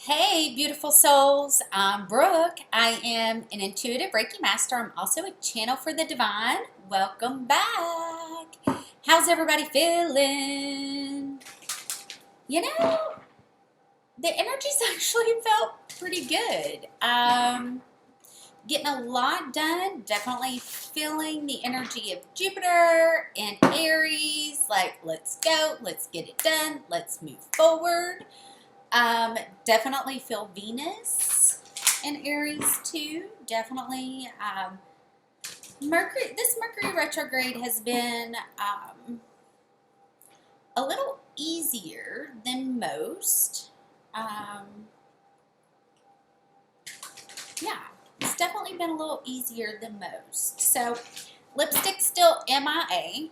Hey, beautiful souls. I'm Brooke. I am an intuitive Reiki master. I'm also a channel for the divine. Welcome back. How's everybody feeling? You know, the energy's actually felt pretty good. Getting a lot done. Definitely feeling the energy of Jupiter and Aries. Like, let's go. Let's get it done. Let's move forward. Definitely feel Venus in Aries too. Definitely. This Mercury retrograde has been a little easier than most. Yeah, it's definitely been a little easier than most. So, lipstick still MIA.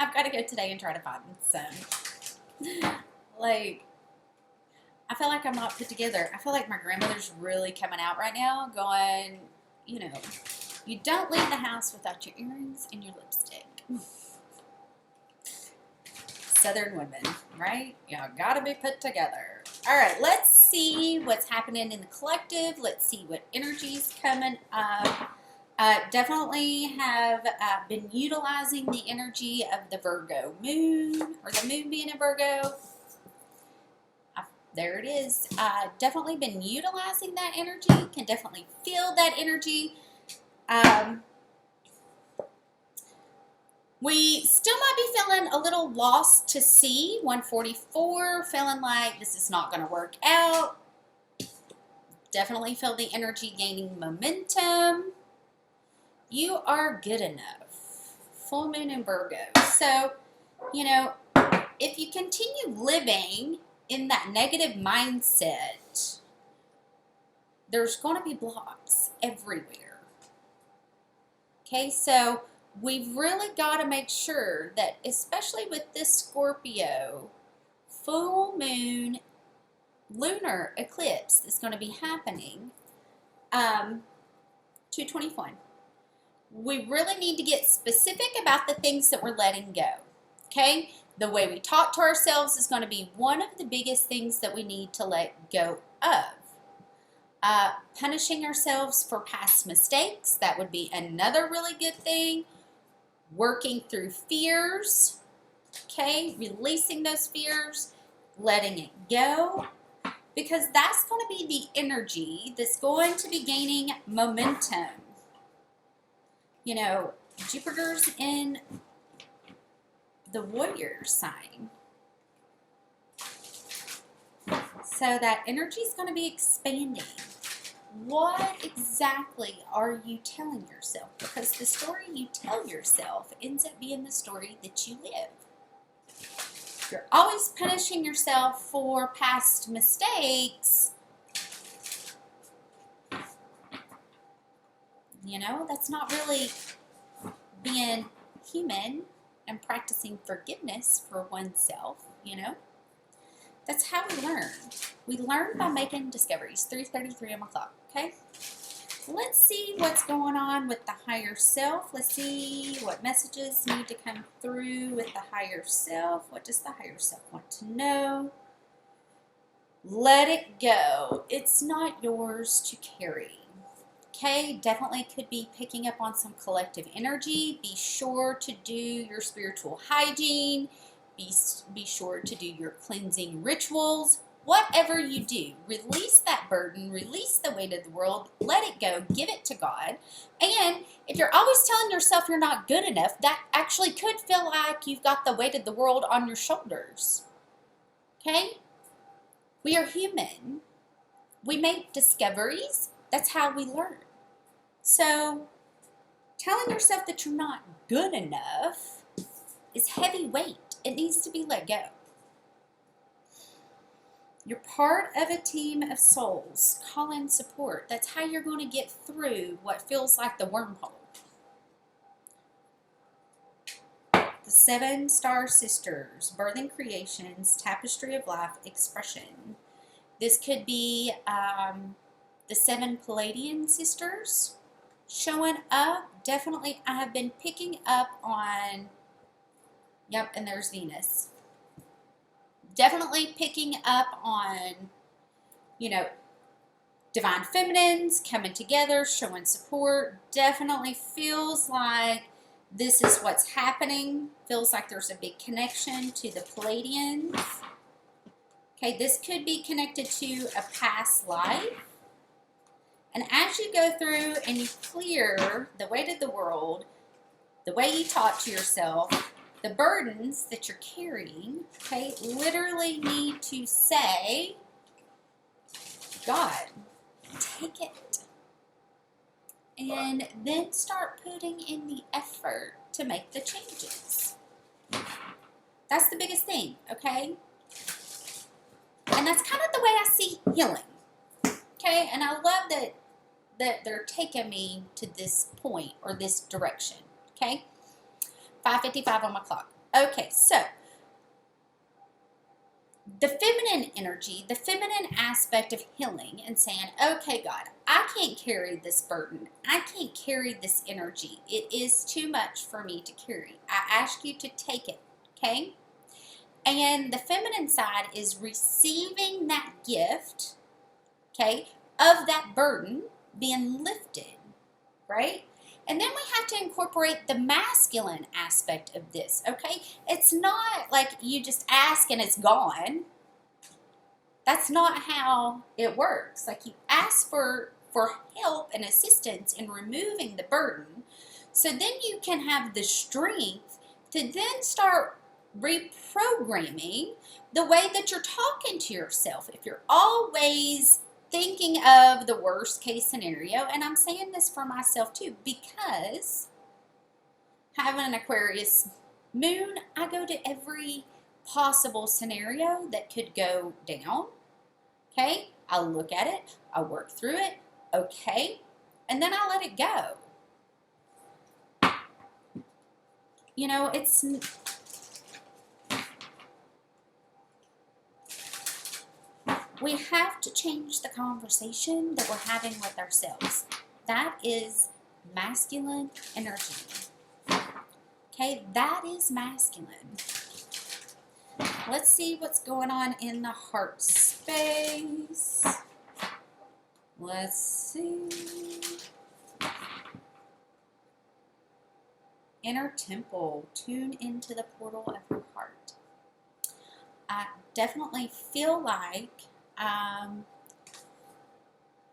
I've got to go today and try to find some. Like, I feel like I'm not put together. I feel like my grandmother's really coming out right now going, you don't leave the house without your earrings and your lipstick. Southern women, right? Y'all gotta be put together. All right, let's see what's happening in the collective. Let's see what energy's coming up. Definitely have been utilizing the energy of the Virgo moon, or the moon being a Virgo. There it is. Definitely been utilizing that energy. Can definitely feel that energy. We still might be feeling a little lost to sea. 144, feeling like this is not going to work out. Definitely feel the energy gaining momentum. You are good enough. Full moon in Virgo. So, if you continue living in that negative mindset, there's going to be blocks everywhere. Okay, so we've really got to make sure that, especially with this Scorpio full moon lunar eclipse that's going to be happening, 221, we really need to get specific about the things that we're letting go. Okay, the way we talk to ourselves is going to be one of the biggest things that we need to let go of. Punishing ourselves for past mistakes, that would be another really good thing. Working through fears, okay, releasing those fears, letting it go, because that's going to be the energy that's going to be gaining momentum. Jupiter's in the warrior sign. So that energy is going to be expanding. What exactly are you telling yourself? Because the story you tell yourself ends up being the story that you live. You're always punishing yourself for past mistakes. That's not really being human and practicing forgiveness for oneself, That's how we learn. We learn by making discoveries. 3:33 on my clock, okay? Let's see what's going on with the higher self. Let's see what messages need to come through with the higher self. What does the higher self want to know? Let it go. It's not yours to carry. Okay, definitely could be picking up on some collective energy. Be sure to do your spiritual hygiene. Be sure to do your cleansing rituals. Whatever you do, release that burden, release the weight of the world, let it go, give it to God. And if you're always telling yourself you're not good enough, that actually could feel like you've got the weight of the world on your shoulders. Okay? We are human. We make discoveries. That's how we learn. So, telling yourself that you're not good enough is heavy weight. It needs to be let go. You're part of a team of souls. Call in support. That's how you're going to get through what feels like the wormhole. The 7 Star Sisters, Birthing Creations, Tapestry of Life, Expression. This could be the 7 Palladian Sisters showing up. Definitely, I have been picking up on, yep, and there's Venus. definitely picking up on, you know, divine feminines coming together, showing support. Definitely feels like this is what's happening. Feels like there's a big connection to the Pleiadians. Okay, this could be connected to a past life. And as you go through and you clear the weight of the world, the way you talk to yourself, the burdens that you're carrying, okay, literally need to say, God, take it. And then start putting in the effort to make the changes. That's the biggest thing, okay? And that's kind of the way I see healing. Okay, and I love that they're taking me to this point or this direction. Okay, 5:55 on my clock. Okay, so the feminine energy, the feminine aspect of healing and saying, okay, God, I can't carry this burden. I can't carry this energy. It is too much for me to carry. I ask you to take it, okay? And the feminine side is receiving that gift, okay, of that burden being lifted, right? And then we have to incorporate the masculine aspect of this, okay? It's not like you just ask and it's gone. That's not how it works. Like you ask for help and assistance in removing the burden, so then you can have the strength to then start reprogramming the way that you're talking to yourself. If you're always thinking of the worst case scenario, and I'm saying this for myself too, because having an Aquarius moon, I go to every possible scenario that could go down. Okay, I look at it, I work through it, okay, and then I let it go. You know, we have to change the conversation that we're having with ourselves. That is masculine energy. Okay, that is masculine. Let's see what's going on in the heart space. Let's see. Inner temple, tune into the portal of your heart. I definitely feel like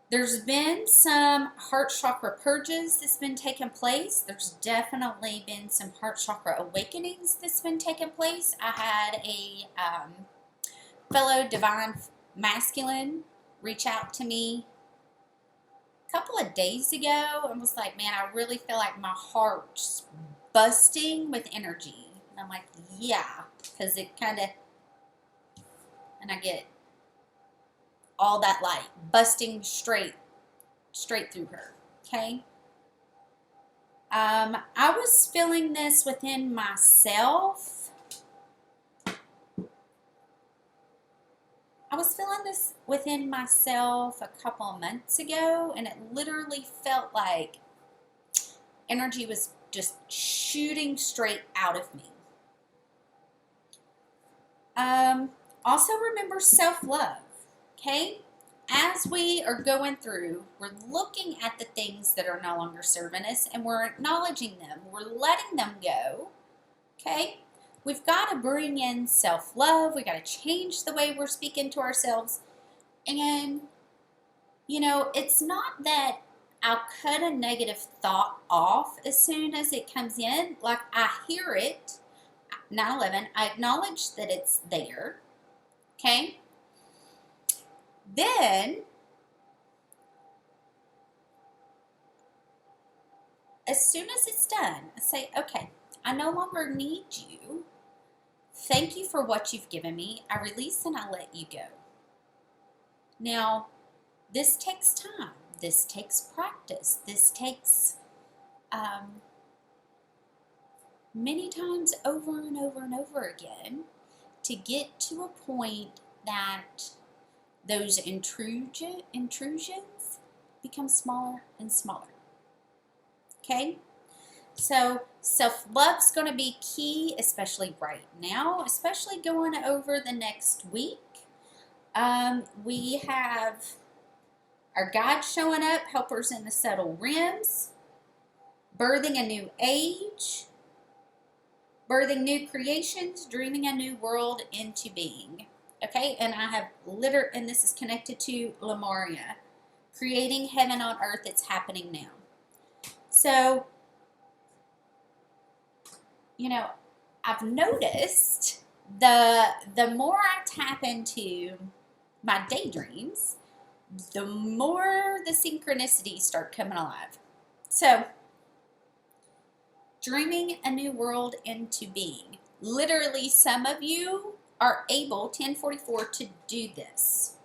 there's been some heart chakra purges that's been taking place. There's definitely been some heart chakra awakenings that's been taking place. I had a fellow divine masculine reach out to me a couple of days ago and was like, man, I really feel like my heart's busting with energy. And I'm like, yeah, because it kind of, and I get all that light busting straight through her, okay? I was feeling this within myself. I was feeling this within myself a couple of months ago, and it literally felt like energy was just shooting straight out of me. Also remember self-love. Okay, as we are going through, we're looking at the things that are no longer serving us and we're acknowledging them. We're letting them go. Okay, we've got to bring in self-love. We got to change the way we're speaking to ourselves. And, you know, it's not that I'll cut a negative thought off as soon as it comes in. Like I hear it, 9/11, I acknowledge that it's there. Okay. Then, as soon as it's done, I say, okay, I no longer need you. Thank you for what you've given me. I release and I let you go. Now, this takes time. This takes practice. This takes many times over and over and over again to get to a point that those intrusions become smaller and smaller. Okay? So self-love's going to be key, especially right now, especially going over the next week. We have our guides showing up, helpers in the subtle realms, birthing a new age, birthing new creations, dreaming a new world into being. Okay, and I have and this is connected to Lemuria, creating heaven on earth. It's happening now. So, you know, I've noticed the more I tap into my daydreams, the more the synchronicities start coming alive. So, dreaming a new world into being. Literally, some of you are able, 1044, to do this.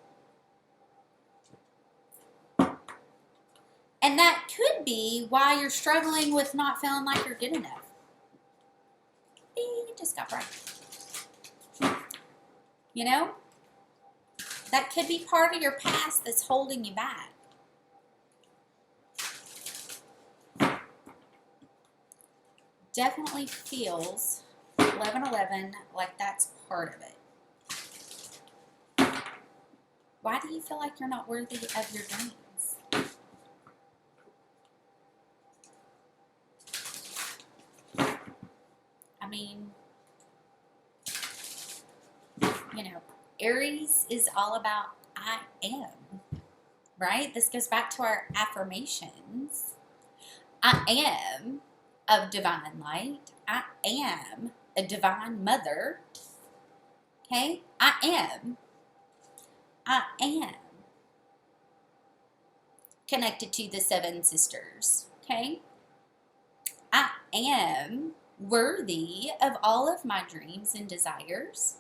And that could be why you're struggling with not feeling like you're good enough. It just got right. You know? That could be part of your past that's holding you back. Definitely feels 1111 like that's part of it. Why do you feel like you're not worthy of your dreams? I mean, you know, Aries is all about I am, right? This goes back to our affirmations. I am of divine light. I am a divine mother. Okay? I am connected to the seven sisters. Okay? I am worthy of all of my dreams and desires.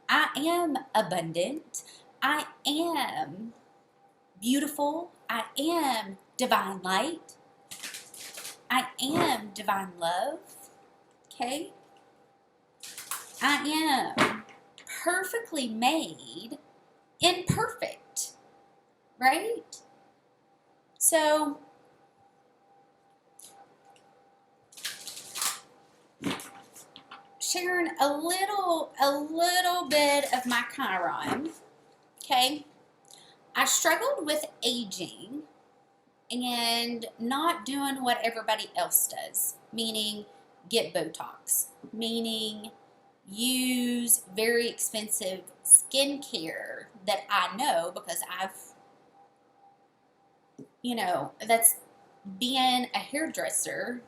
I am abundant. I am beautiful. I am divine light. I am divine love. Okay? I am perfectly made, imperfect. Right? So, sharing a little bit of my Chiron. Okay? I struggled with aging and not doing what everybody else does, meaning get Botox, meaning use very expensive skincare that I know because that's being a hairdresser,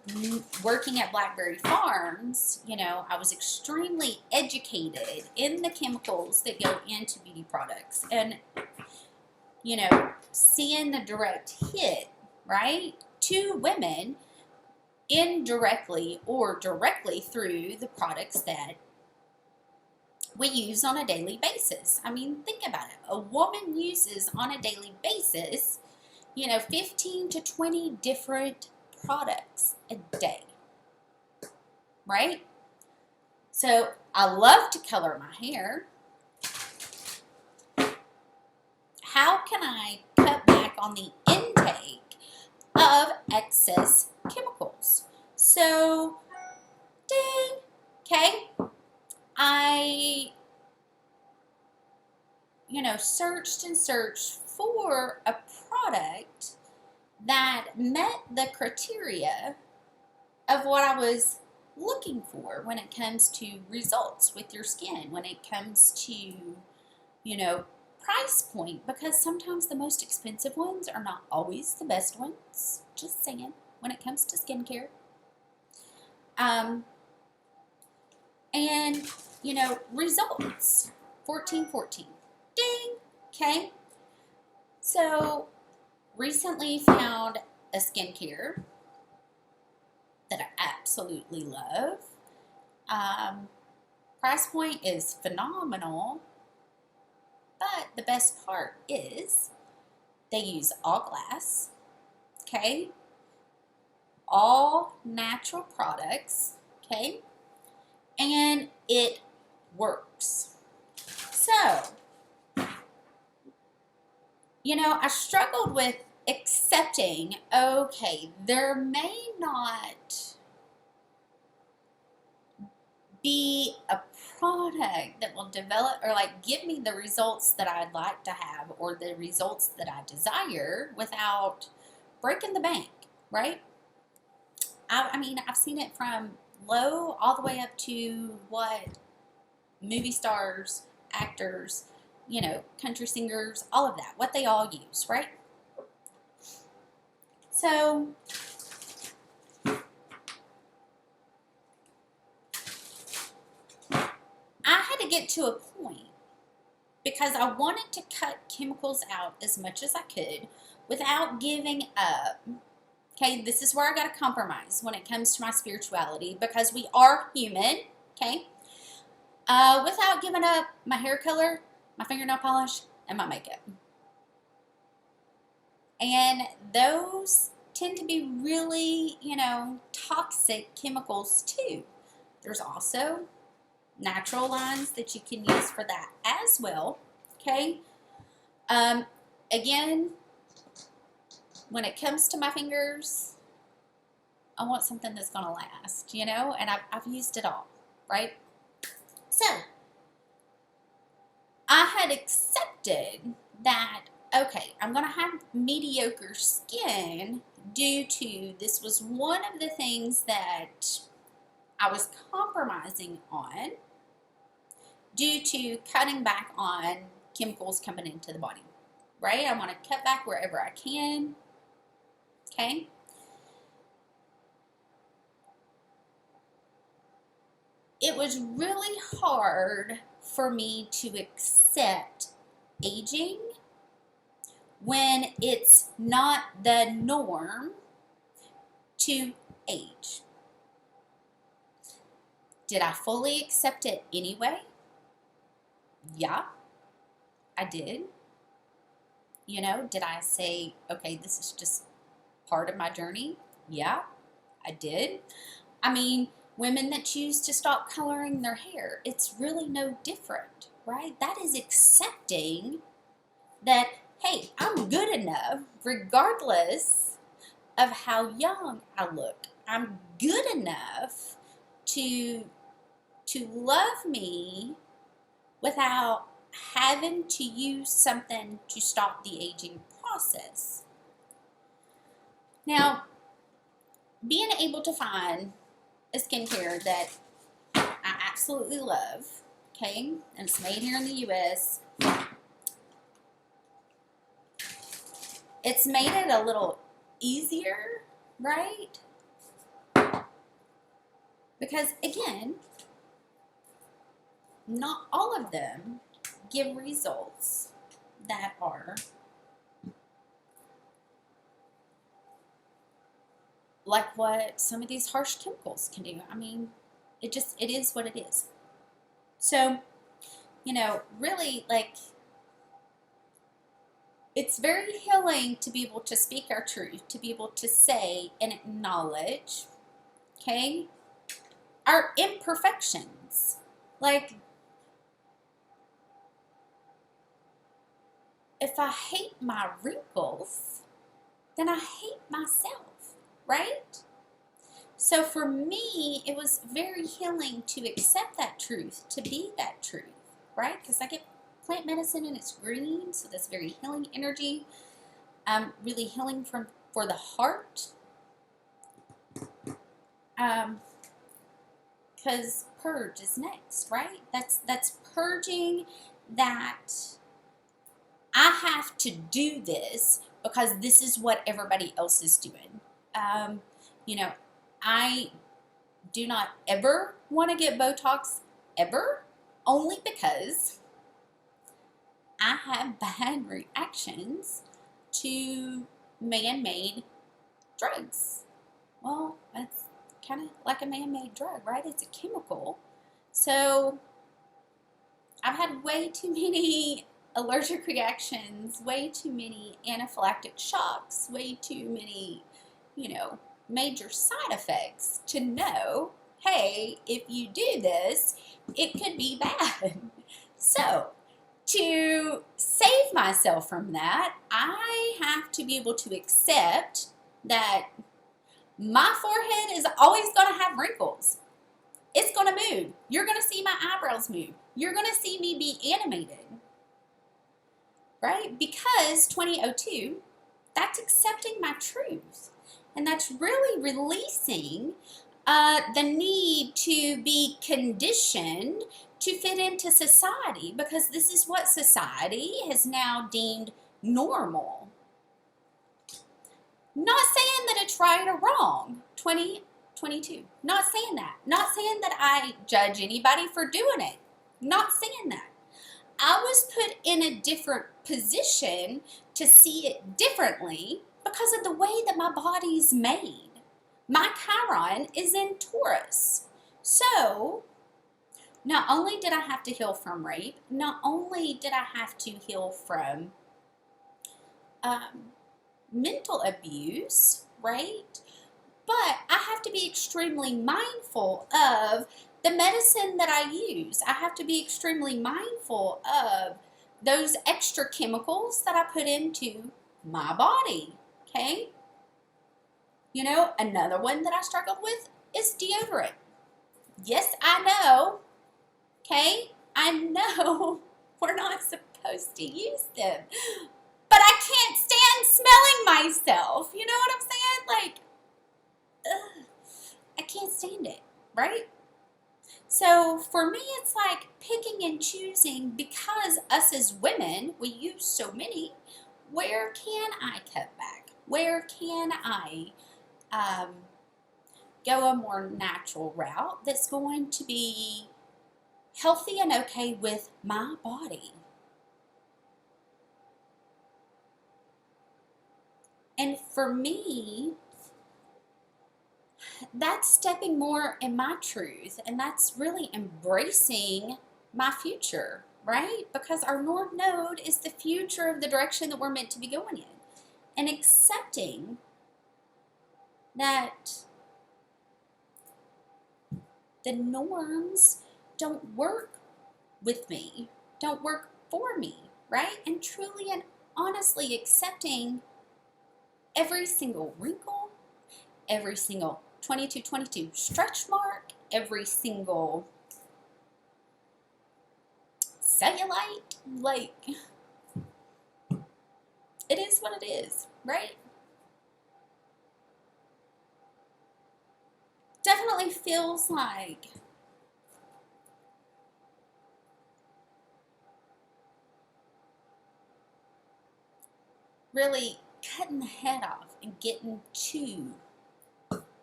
working at Blackberry Farms, I was extremely educated in the chemicals that go into beauty products and, seeing the direct hit, right, to women indirectly or directly through the products that we use on a daily basis. I mean, think about it. A woman uses on a daily basis, 15 to 20 different products a day, right? So I love to color my hair. How can I cut back on the intake of excess chemicals? So, ding, okay, I, searched and searched for a product that met the criteria of what I was looking for when it comes to results with your skin, when it comes to, price point, because sometimes the most expensive ones are not always the best ones. Just saying, when it comes to skincare. And, results, 1414. Ding! Okay. So, recently found a skincare that I absolutely love. Price point is phenomenal, but the best part is they use all glass, okay? All natural products, okay? And it works. So, I struggled with accepting, okay, there may not be a product that will develop or like give me the results that I'd like to have or the results that I desire without breaking the bank, right? I mean, I've seen it from low all the way up to what movie stars, actors, you know, country singers, all of that, what they all use, right? So I had to get to a point because I wanted to cut chemicals out as much as I could without giving up. Okay, this is where I got to compromise when it comes to my spirituality because we are human, okay? Without giving up my hair color, my fingernail polish, and my makeup. And those tend to be really, you know, toxic chemicals too. There's also natural lines that you can use for that as well, okay? Again, when it comes to my fingers, I want something that's going to last, you know, and I've used it all, right? So, I had accepted that, okay, I'm going to have mediocre skin due to this was one of the things that I was compromising on due to cutting back on chemicals coming into the body, right? I want to cut back wherever I can, okay? It was really hard for me to accept aging when it's not the norm to age. Did I fully accept it anyway? Yeah, I did. You know, did I say, okay, this is just part of my journey? Yeah, I did. I mean, women that choose to stop coloring their hair, it's really no different, right? That is accepting that, hey, I'm good enough regardless of how young I look. I'm good enough to love me without having to use something to stop the aging process. Now, being able to find a skincare that I absolutely love, okay, and it's made here in the U.S., it's made it a little easier, right? Because, again, not all of them give results that are like what some of these harsh chemicals can do. I mean, it is what it is. So, you know, really, like, it's very healing to be able to speak our truth, to be able to say and acknowledge, okay, our imperfections. Like, if I hate my wrinkles, then I hate myself, right? So for me, it was very healing to accept that truth, to be that truth, right? Because I get plant medicine and it's green, so that's very healing energy. Really healing for the heart. Because purge is next, right? That's purging that I have to do this because this is what everybody else is doing. You know, I do not ever want to get Botox, ever, only because I have bad reactions to man-made drugs. Well, that's kind of like a man-made drug, right? It's a chemical. So I've had way too many allergic reactions, way too many anaphylactic shocks, way too many, you know, major side effects to know, hey, if you do this, it could be bad. So to save myself from that, I have to be able to accept that my forehead is always going to have wrinkles. It's going to move. You're going to see my eyebrows move. You're going to see me be animated. Right? Because 2002, that's accepting my truth. And that's really releasing the need to be conditioned to fit into society, because this is what society has now deemed normal. Not saying that it's right or wrong, 2022. Not saying that. Not saying that I judge anybody for doing it. Not saying that. I was put in a different position to see it differently because of the way that my body's made. My Chiron is in Taurus. So, not only did I have to heal from rape, not only did I have to heal from mental abuse, right? But I have to be extremely mindful of the medicine that I use. I have to be extremely mindful of those extra chemicals that I put into my body, okay? You know, another one that I struggled with is deodorant. Yes, I know, okay? I know we're not supposed to use them, but I can't stand smelling myself. You know what I'm saying? Like, ugh, I can't stand it, right? So for me, it's like picking and choosing, because us as women, we use so many. Where can I cut back? Where can I go a more natural route that's going to be healthy and okay with my body? And for me, that's stepping more in my truth, and that's really embracing my future, right? Because our North Node is the future of the direction that we're meant to be going in. And accepting that the norms don't work with me, don't work for me, right? And truly and honestly accepting every single wrinkle, every single 2222 stretch mark, every single cellulite. Like, it is what it is, right? Definitely feels like really cutting the head off and getting to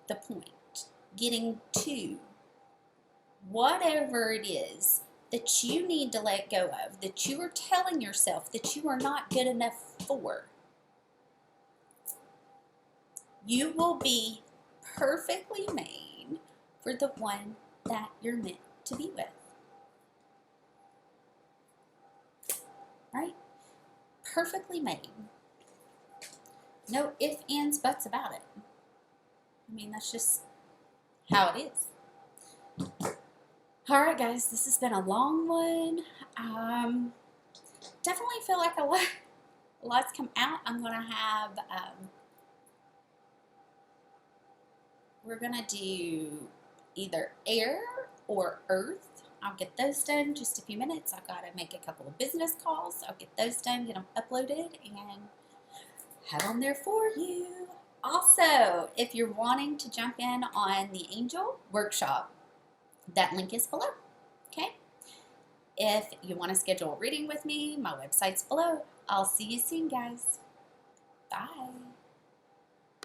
the point, getting to whatever it is that you need to let go of, that you are telling yourself that you are not good enough for. You will be perfectly made for the one that you're meant to be with. Right? Perfectly made. No ifs, ands, buts about it. I mean, that's just how it is. Alright guys, this has been a long one. Definitely feel like a lot's come out. I'm going to have, we're going to do either air or earth. I'll get those done in just a few minutes. I've got to make a couple of business calls. I'll get those done, get them uploaded, and have them there for you. Also, if you're wanting to jump in on the Angel Workshop, that link is below, okay? If you want to schedule a reading with me, my website's below. I'll see you soon, guys.